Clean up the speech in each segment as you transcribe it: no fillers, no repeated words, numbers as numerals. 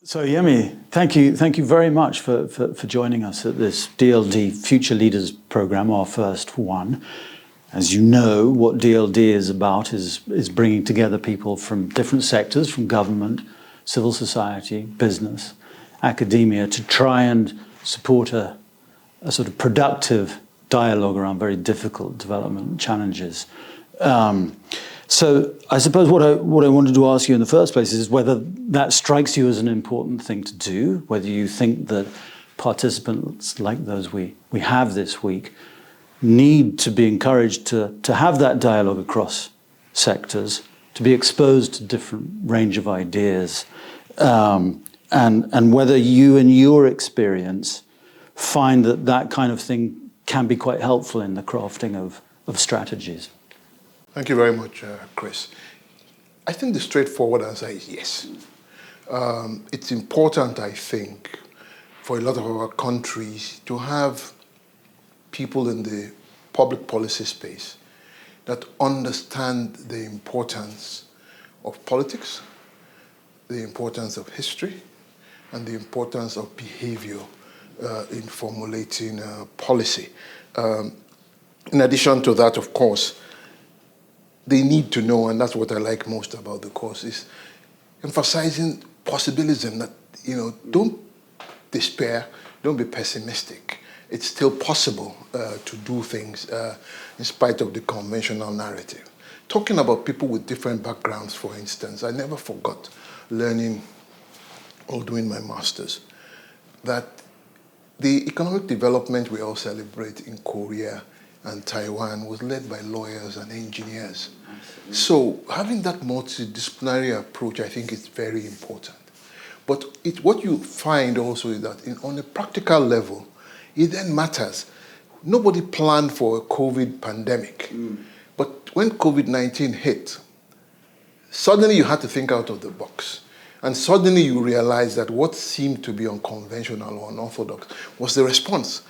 So Yemi, thank you very much for joining us at this DLD Future Leaders Program, our first one. As you know, what DLD is about is bringing together people from different sectors, from government, civil society, business, academia, to try and support a sort of productive dialogue around very difficult development challenges. So I suppose what I wanted to ask you in the first place is whether that strikes you as an important thing to do, whether you think that participants like those we have this week need to be encouraged to have that dialogue across sectors, to be exposed to different range of ideas, and whether you in your experience find that kind of thing can be quite helpful in the crafting of strategies. Thank you very much, Chris. I think the straightforward answer is yes. It's important, I think, for a lot of our countries to have people in the public policy space that understand the importance of politics, the importance of history, and the importance of behavior in formulating policy. In addition to that, of course, they need to know, and that's what I like most about the course, is emphasizing possibilism, that, don't despair, don't be pessimistic. It's still possible to do things in spite of the conventional narrative. Talking about people with different backgrounds, for instance, I never forgot learning or doing my master's that the economic development we all celebrate in Korea and Taiwan was led by lawyers and engineers. So having that multidisciplinary approach, I think, is very important. But what you find also is that on a practical level, it then matters. Nobody planned for a COVID pandemic. But when COVID-19 hit, suddenly you had to think out of the box. And suddenly you realize that what seemed to be unconventional or unorthodox was the response.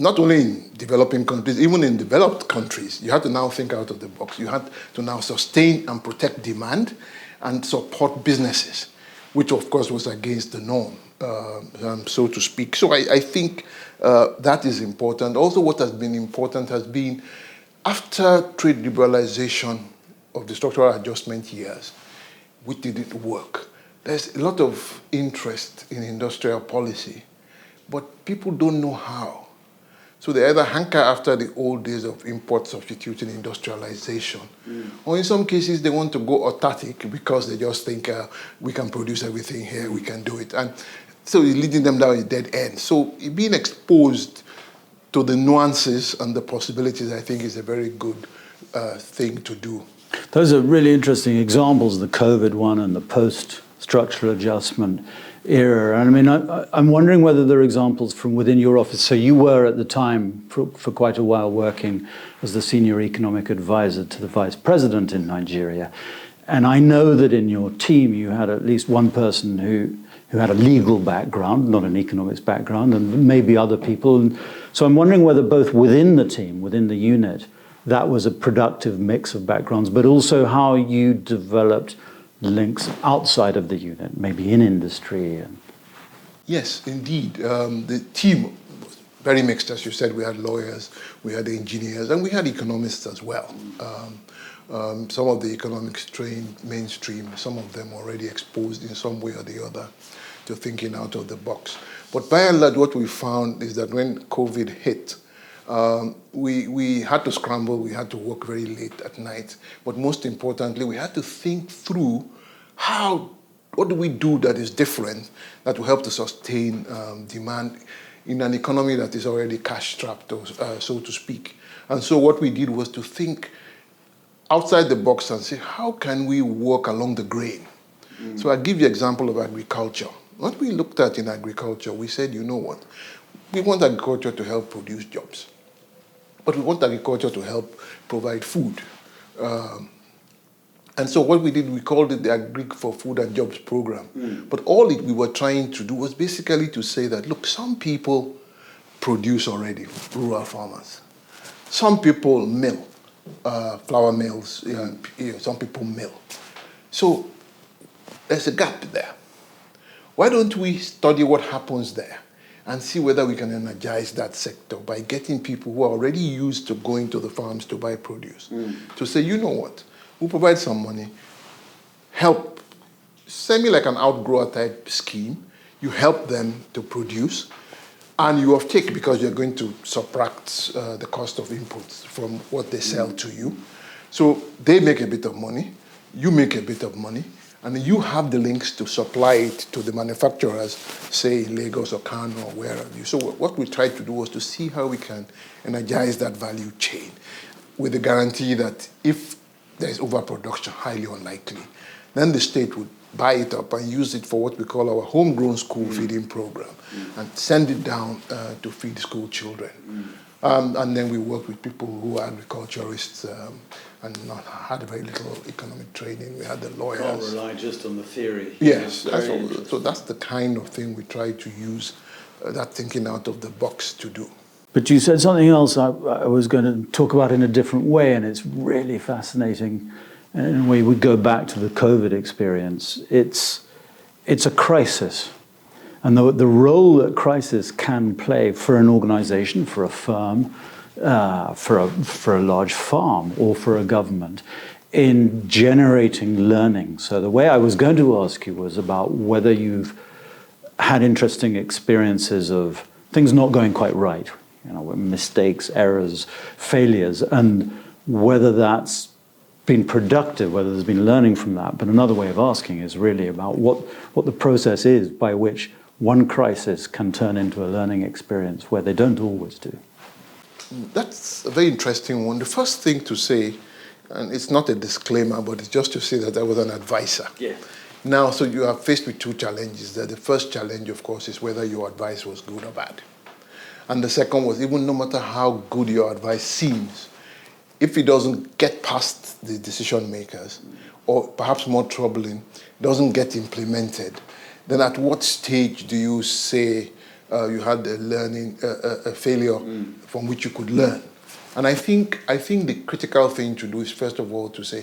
Not only in developing countries, even in developed countries, you had to now think out of the box. You had to now sustain and protect demand and support businesses, which of course was against the norm, so to speak. So I think that is important. Also, what has been important has been, after trade liberalization of the structural adjustment years, which didn't work, there's a lot of interest in industrial policy, but people don't know how. So they either hanker after the old days of import substituting industrialization, or in some cases they want to go autarkic because they just think we can produce everything here, we can do it. And so it's leading them down a dead end. So being exposed to the nuances and the possibilities, I think, is a very good thing to do. Those are really interesting examples, the COVID one and the post-structural adjustment era. And I mean, I'm wondering whether there are examples from within your office. So you were at the time for quite a while working as the senior economic advisor to the vice president in Nigeria. And I know that in your team you had at least one person who had a legal background, not an economics background, and maybe other people. And so I'm wondering whether both within the team, within the unit, that was a productive mix of backgrounds, but also how you developed links outside of the unit, maybe in industry. Yes, indeed. The team was very mixed, as you said. We had lawyers, we had engineers, and we had economists as well. Some of the economics trained mainstream, some of them already exposed in some way or the other to thinking out of the box. But by and large, what we found is that when COVID hit, we had to scramble, we had to work very late at night, but most importantly, we had to think through what do we do that is different, that will help to sustain demand in an economy that is already cash-strapped, so to speak. And so what we did was to think outside the box and say, how can we work along the grain? So I'll give you an example of agriculture. What we looked at in agriculture, we said, you know what? We want agriculture to help produce jobs. But we want agriculture to help provide food. And so what we did, we called it the Agri for Food and Jobs program. But all we were trying to do was basically to say that, look, some people produce already, rural farmers. Some people mill, flour mills, some people mill. So there's a gap there. Why don't we study what happens there and see whether we can energize that sector by getting people who are already used to going to the farms to buy produce to say, you know what, we'll provide some money, help, semi like an outgrower type scheme. You help them to produce, and you have take because you're going to subtract the cost of inputs from what they sell to you. So they make a bit of money, you make a bit of money, and you have the links to supply it to the manufacturers, say in Lagos or Kano or wherever. So what we tried to do was to see how we can energize that value chain with the guarantee that if there's overproduction, highly unlikely, then the state would buy it up and use it for what we call our homegrown school feeding program and send it down to feed school children. And then we work with people who are agriculturists and not had very little economic training. We had the lawyers. Can't rely just on the theory. Yes, so that's the kind of thing we try to use that thinking out of the box to do. But you said something else I was going to talk about in a different way, and it's really fascinating. And we would go back to the COVID experience. It's a crisis. And the role that crisis can play for an organization, for a firm, for a large farm, or for a government, in generating learning. So the way I was going to ask you was about whether you've had interesting experiences of things not going quite right, mistakes, errors, failures, and whether that's been productive, whether there's been learning from that. But another way of asking is really about what the process is by which one crisis can turn into a learning experience where they don't always do. That's a very interesting one. The first thing to say, and it's not a disclaimer, but it's just to say that I was an advisor. Yeah. Now, so you are faced with two challenges. The first challenge, of course, is whether your advice was good or bad. And the second was, even no matter how good your advice seems, if it doesn't get past the decision makers, or perhaps more troubling, doesn't get implemented, then at what stage do you say you had a failure from which you could learn? And I think the critical thing to do is, first of all, to say,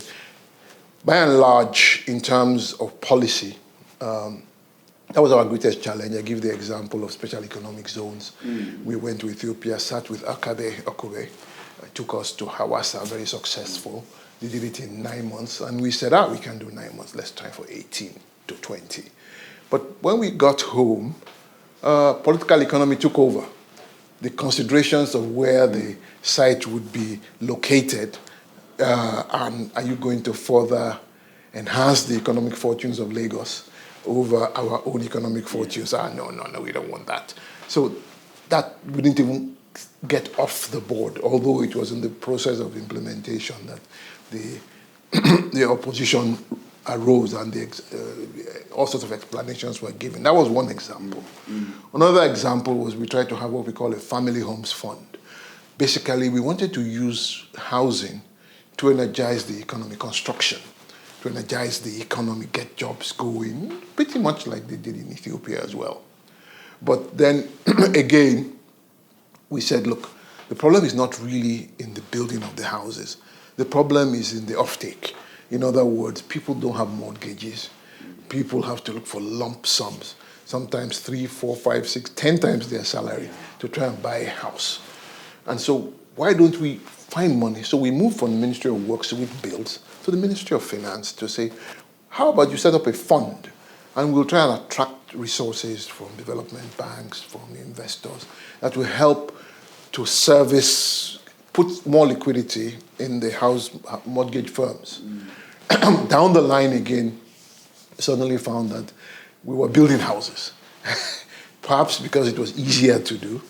by and large, in terms of policy, that was our greatest challenge. I give the example of special economic zones. We went to Ethiopia, sat with Okube, took us to Hawassa, very successful. They did it in 9 months, and we said, we can do 9 months, let's try for 18 to 20. But when we got home, political economy took over. The considerations of where the site would be located, and are you going to further enhance the economic fortunes of Lagos over our own economic fortunes? No, we don't want that. So that we didn't even get off the board, although it was in the process of implementation that the opposition arose and all sorts of explanations were given. That was one example. Another example was we tried to have what we call a family homes fund. Basically, we wanted to use housing to energize the economy, construction, to energize the economy, get jobs going, pretty much like they did in Ethiopia as well. But then, again, we said, look, the problem is not really in the building of the houses. The problem is in the offtake. In other words, people don't have mortgages. People have to look for lump sums, sometimes 3, 4, 5, 6, 10 times their salary to try and buy a house. And so why don't we find money? So we moved from the Ministry of Works with Builds to the Ministry of Finance to say, how about you set up a fund and we'll try and attract resources from development banks, from investors that will help to service, put more liquidity in the house mortgage firms. Down the line again, suddenly found that we were building houses. Perhaps because it was easier to do,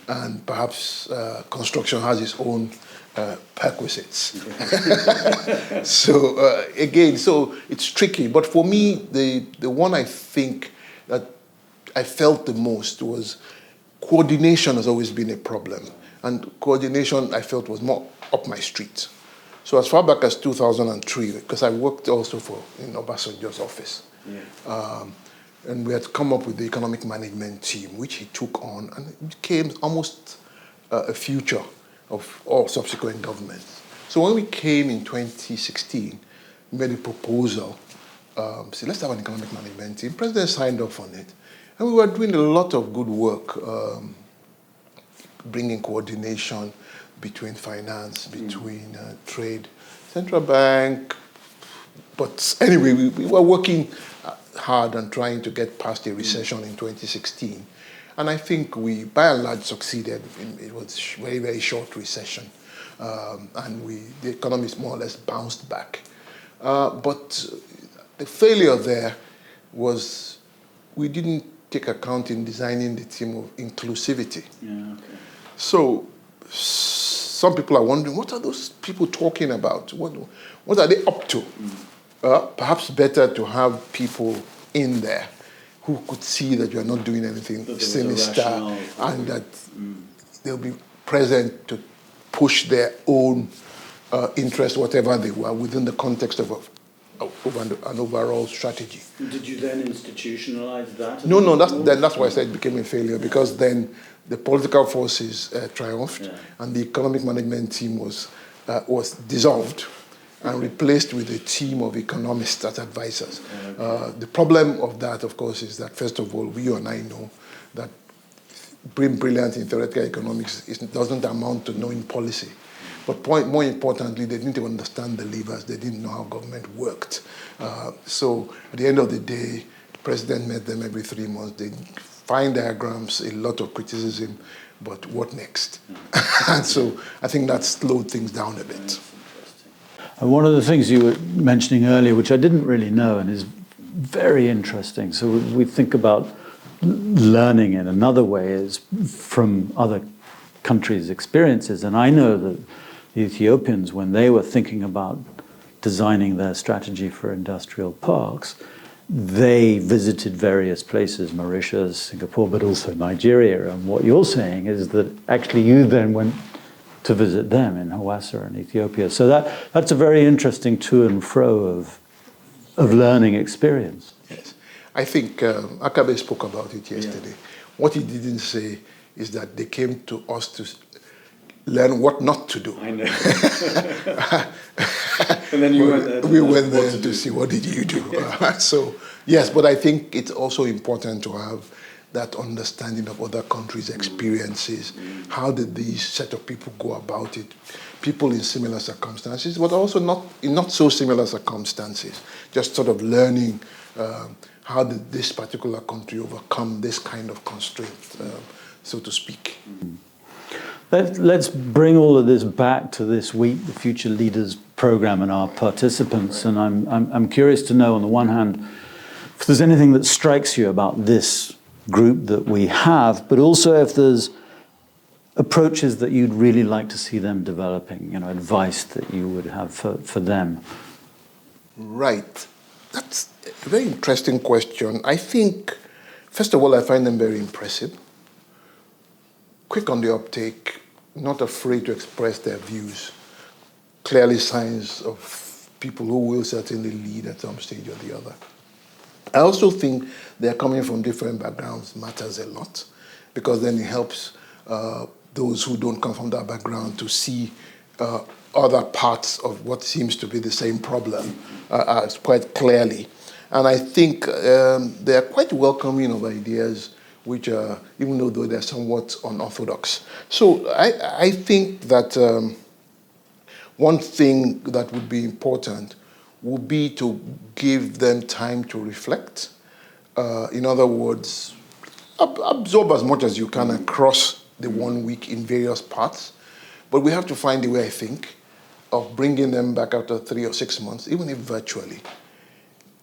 and perhaps construction has its own perquisites. So again, so it's tricky. But for me, the one I think that I felt the most was coordination has always been a problem. And coordination, I felt, was more up my street. So as far back as 2003, because I worked also in Obasanjo's office, and we had come up with the economic management team, which he took on, and it became almost a future of all subsequent governments. So when we came in 2016, we made a proposal say, let's have an economic management team. President signed off on it. And we were doing a lot of good work, bringing coordination between finance, between trade, central bank. But anyway, we were working hard and trying to get past a recession in 2016. And I think we, by and large, succeeded. It was a very, very short recession. And the economy more or less bounced back. But the failure there was we didn't take account in designing the theme of inclusivity. Yeah, okay. So some people are wondering, what are those people talking about? What are they up to? Perhaps better to have people in there who could see that you're not doing anything sinister and that they'll be present to push their own interest, whatever they were, within the context of an overall strategy. Did you then institutionalize that? No, that's why I said it became a failure, because then the political forces triumphed, and the economic management team was dissolved and replaced with a team of economists as advisors. The problem of that, of course, is that, first of all, you and I know that being brilliant in theoretical economics doesn't amount to knowing policy. But more importantly, they didn't understand the levers. They didn't know how government worked. So at the end of the day, the president met them every 3 months. They find diagrams, a lot of criticism, but what next? And so I think that slowed things down a bit. And one of the things you were mentioning earlier, which I didn't really know and is very interesting, so we think about learning in another way is from other countries' experiences. And I know that the Ethiopians, when they were thinking about designing their strategy for industrial parks, they visited various places, Mauritius, Singapore, but also Nigeria. And what you're saying is that actually you then went to visit them in Hawassa in Ethiopia. So that's a very interesting to and fro of learning experience. Yes. I think Akabe spoke about it yesterday. Yeah. What he didn't say is that they came to us to learn what not to do. I know. And then you went there. We went there to see what did you do. So yes, but I think it's also important to have that understanding of other countries' experiences. How did these set of people go about it? People in similar circumstances, but also not in not so similar circumstances. Just sort of learning how did this particular country overcome this kind of constraint, so to speak. Let's bring all of this back to this week, the Future Leaders Program, and our participants. And I'm curious to know, on the one hand, if there's anything that strikes you about this group that we have, but also if there's approaches that you'd really like to see them developing, advice that you would have for them. Right. That's a very interesting question. I think, first of all, I find them very impressive. Quick on the uptake, not afraid to express their views. Clearly signs of people who will certainly lead at some stage or the other. I also think they're coming from different backgrounds matters a lot, because then it helps those who don't come from that background to see other parts of what seems to be the same problem quite clearly. And I think they're quite welcoming of ideas which are, even though they're somewhat unorthodox. So I think that one thing that would be important would be to give them time to reflect. In other words, absorb as much as you can across the 1 week in various parts. But we have to find a way, I think, of bringing them back after 3 or 6 months, even if virtually,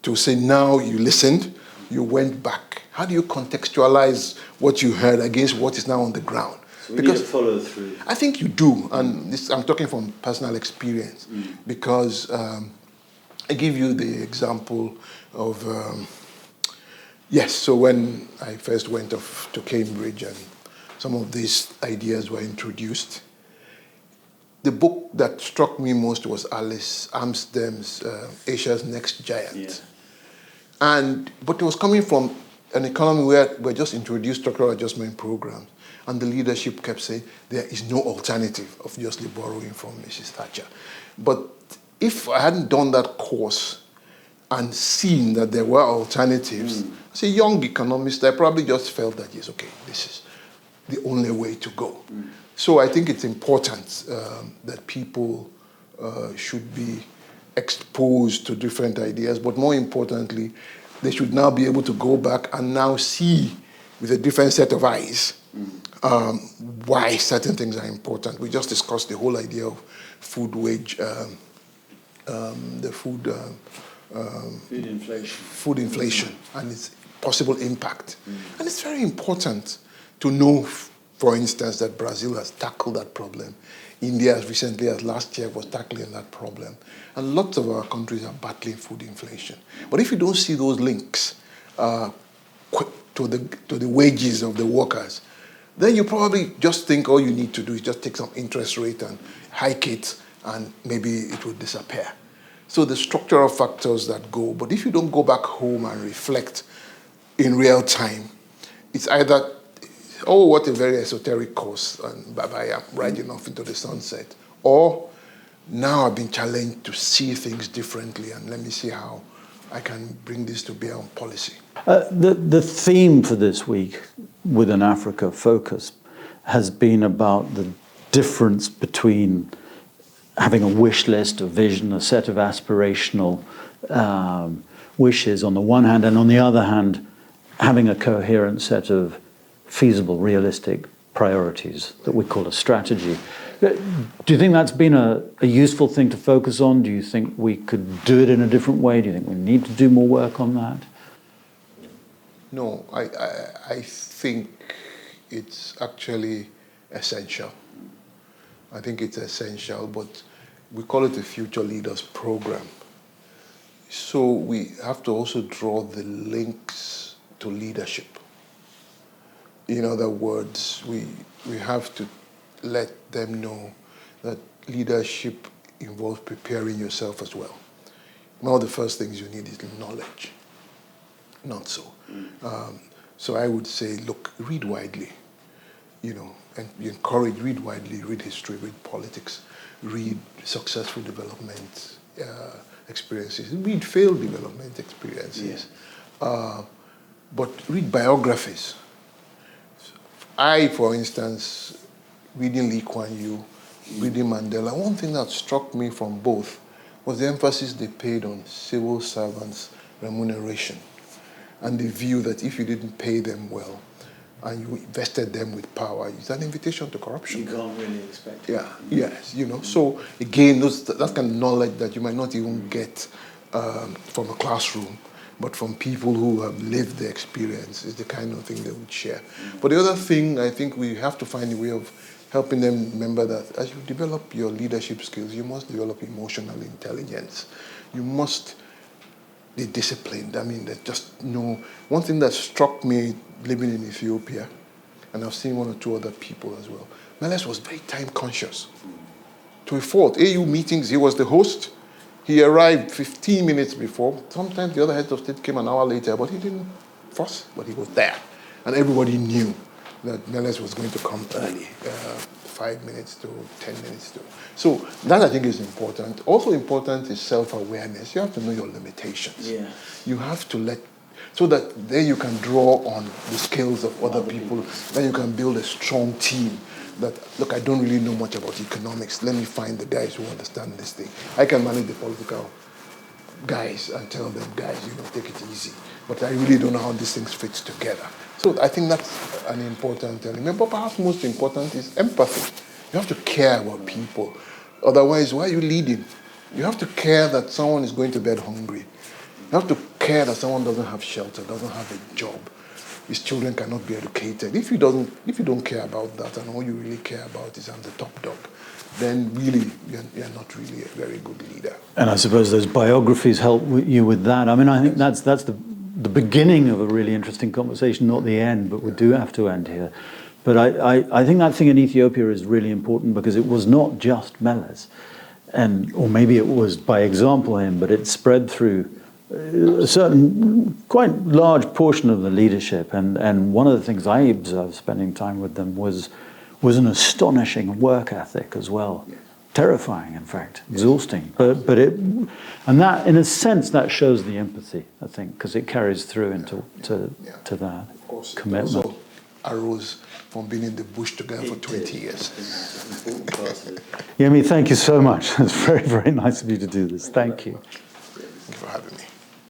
to say, now you listened, you went back. How do you contextualize what you heard against what is now on the ground? So we need to follow through. I think you do, and I'm talking from personal experience, because I give you the example of, so when I first went off to Cambridge and some of these ideas were introduced, the book that struck me most was Alice Amsterdam's Asia's Next Giant. Yeah. But it was coming from an economy where we just introduced structural adjustment programs, and the leadership kept saying there is no alternative of justly borrowing from Mrs. Thatcher. But if I hadn't done that course, and seen that there were alternatives, as a young economist, I probably just felt that, yes, okay, this is the only way to go. So I think it's important that people should be exposed to different ideas, but more importantly, they should now be able to go back and now see with a different set of eyes why certain things are important. We just discussed the whole idea of food wage, food inflation and its possible impact. And it's very important to know, for instance, that Brazil has tackled that problem. India, as recently as last year, was tackling that problem. And lots of our countries are battling food inflation. But if you don't see those links to the wages of the workers, then you probably just think all you need to do is just take some interest rate and hike it, and maybe it will disappear. So the structural factors that go, but if you don't go back home and reflect in real time, it's either, oh, what a very esoteric course, and bye-bye, I'm riding off into the sunset. Or, now I've been challenged to see things differently, and let me see how I can bring this to bear on policy. The theme for this week with an Africa focus has been about the difference between having a wish list, a vision, a set of aspirational wishes on the one hand, and on the other hand, having a coherent set of feasible, realistic priorities that we call a strategy. Do you think that's been a useful thing to focus on? Do you think we could do it in a different way? Do you think we need to do more work on that? No, I think it's actually essential. I think it's essential, but we call it a Future Leaders Program. So we have to also draw the links to leadership. In other words, we have to let them know that leadership involves preparing yourself as well. One of the first things you need is knowledge. Not so. So I would say, look, read widely, and you encourage, read widely, read history, read politics, read successful development experiences, read failed development experiences, but read biographies. For instance, reading Lee Kuan Yew, reading Mandela, one thing that struck me from both was the emphasis they paid on civil servants' remuneration and the view that if you didn't pay them well and you invested them with power, it's an invitation to corruption. You can't really expect it. Yeah, yes, So again, that kind of knowledge that you might not even get from a classroom, but from people who have lived the experience is the kind of thing they would share. But the other thing, I think we have to find a way of helping them remember that as you develop your leadership skills, you must develop emotional intelligence. You must be disciplined. I mean, there's just one thing that struck me living in Ethiopia, and I've seen one or two other people as well, Meles was very time conscious. To a fault. AU meetings, he was the host. He arrived 15 minutes before. Sometimes the other heads of state came an hour later, but he didn't fuss, but he was there. And everybody knew that Meles was going to come early, 5 minutes to 10 minutes to. So that I think is important. Also important is self-awareness. You have to know your limitations. Yeah. You have to so that then you can draw on the skills of other people. Then you can build a strong team. That, look, I don't really know much about economics. Let me find the guys who understand this thing. I can manage the political guys and tell them, guys, take it easy. But I really don't know how these things fit together. So I think that's an important element. But perhaps most important is empathy. You have to care about people. Otherwise, why are you leading? You have to care that someone is going to bed hungry. You have to care that someone doesn't have shelter, doesn't have a job. His children cannot be educated. If you don't care about that, and all you really care about is I'm the top dog, then really you're not really a very good leader. And I suppose those biographies help you with that. I mean, I think that's the beginning of a really interesting conversation, not the end, but we do have to end here. But I think that thing in Ethiopia is really important because it was not just Meles, or maybe it was by example him, but it spread through a certain, quite large portion of the leadership. And one of the things I observed spending time with them was an astonishing work ethic as well. terrifying, in fact, exhausting. But and that, in a sense, that shows the empathy, I think, because it carries through into to that Of course, commitment. it also arose from being in the bush together for 20 years. Yemi, thank you so much. It's very, very nice of you to do this. Thank you. Thank you for having me.